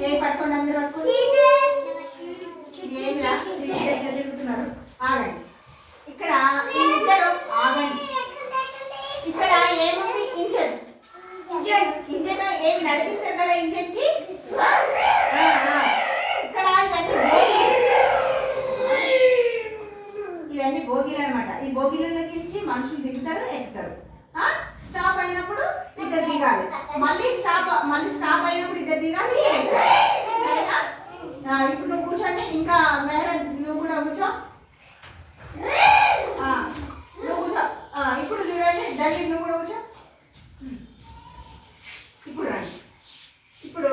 ఏ పట్టుకోండి, అందరూ పట్టుకోండి. ఏమిరా తిరుగుతున్నారు? ఆగండి. ఇక్కడ ఇద్దరు ఆగండి. ఇక్కడ ఏముంది? ఇంజన్. ఇంజన్ ఏమి నడిపిస్తారు కదా ఇంజన్ కి. ఇక్కడ ఇవన్నీ భోగిలు అనమాట. ఈ భోగిలలోకి మనుషులు దిగుతారు, ఎక్కుతారు. స్టాప్ అయినప్పుడు ఇద్దరు దిగాలి, మళ్ళీ స్టాప్ అయినప్పుడు ఇద్దరు దిగాలి, సరేనా? ఇప్పుడు నువ్వు కూర్చోండి. ఇంకా వేరే నువ్వు కూడా కూర్చో. నువ్వు కూర్చో. ఇప్పుడు చూడండి, దండి నువ్వు కూడా కూర్చో. ఇప్పుడు రండి. ఇప్పుడు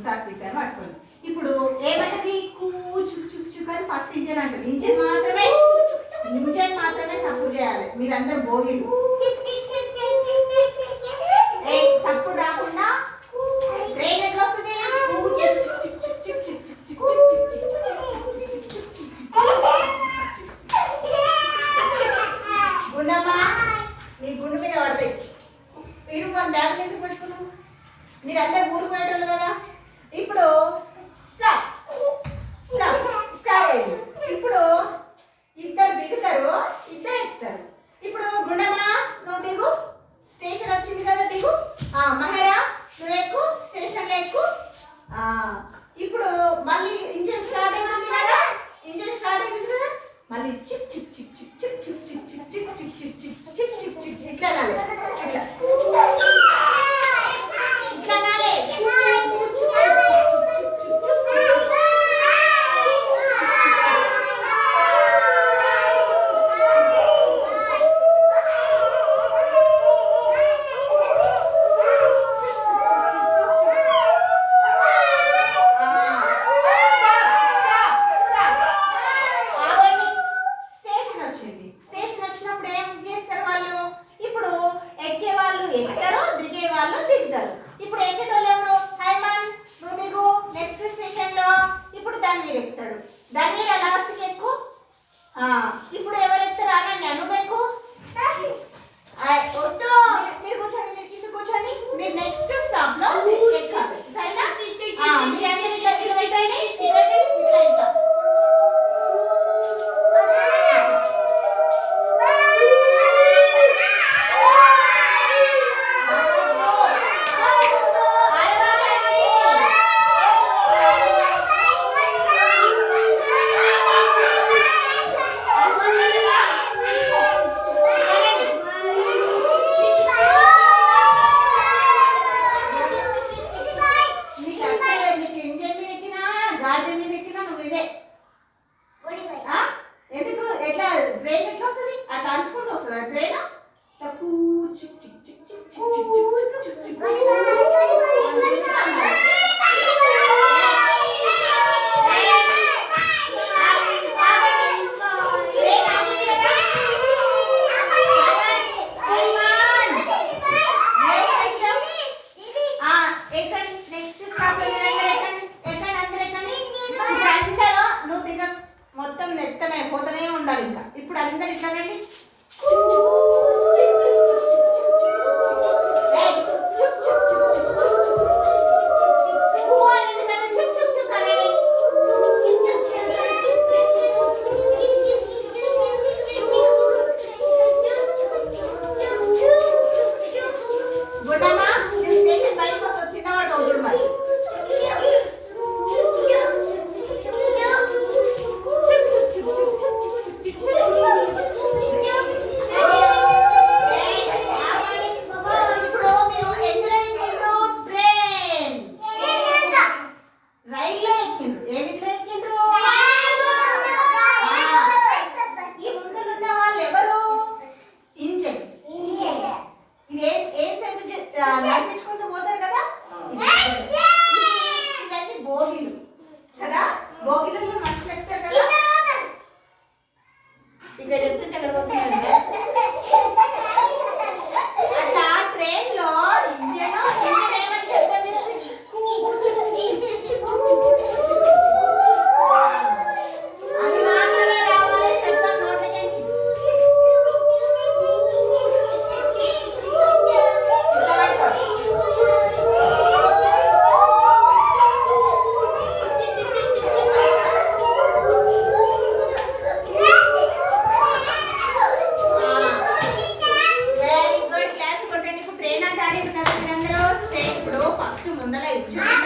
సాత్వికాన్ని పట్టుకోండి. ఇప్పుడు ఏమంటది? కూచుని ఫస్ట్ ఇంజన్ అంటది. ఇంజన్ మాత్రమే సపోర్ట్ చేయాలి. మీరందరూ భోగిలు. సపోర్ట్ రాకుండా ట్రైన్ ఎట్లా వస్తుంది? గుండమ్మా, నీ గుండె మీద పడతాయి. వీడు మన బ్యాగ్ ఎందుకు పెట్టుకున్నావు? మీరందరూ ఊరు పోయేటోళ్ళు కదా. ఇప్పుడు స్టాప్ అయింది. ఇప్పుడు ఇద్దరు దిగుతారు, ఇద్దరు ఎక్కుతారు. ఇప్పుడు గుండమ్మా నువ్వు దిగు, స్టేషన్ వచ్చింది కదా, దిగు. మహరా నువ్వు ఎక్కు, స్టేషన్లో ఎక్కు. ఇప్పుడు మళ్ళీ ఇంజన్ స్టార్ట్ అయింది కదా, మళ్ళీ చిక్ చిక్ చిక్ చిక్ చిక్ చిక్ చిక్ చిక్ చిక్ చిక్ చిక్ చిక్ చిక్ చిక్ చిక్ ఇట్లా అనాలి. ఇట్లా అనాలి. ఇప్పుడు ఎక్కేటోళ్ళు ఎవరు? హైమన్ నువ్వు దిగు నెక్స్ట్ స్టేషన్ లో. ఇప్పుడు ధన్వీర్ ఎక్కుతాడు. ధన్వీర్ లాస్ట్ కి ఎక్కు. ఇప్పుడు ఎవరు ఎక్కుతారు? అనన్య నువ్వు ఎక్కు. మీరు కూర్చోండి, మీరు కింద కూర్చోండి. మీరు నెక్స్ట్ స్టాప్ లో ఎక్కాలి, సరేనా? మీ అందరూ ఇట్లా పెట్టండి, ఇట్లా ఇట్లా. 5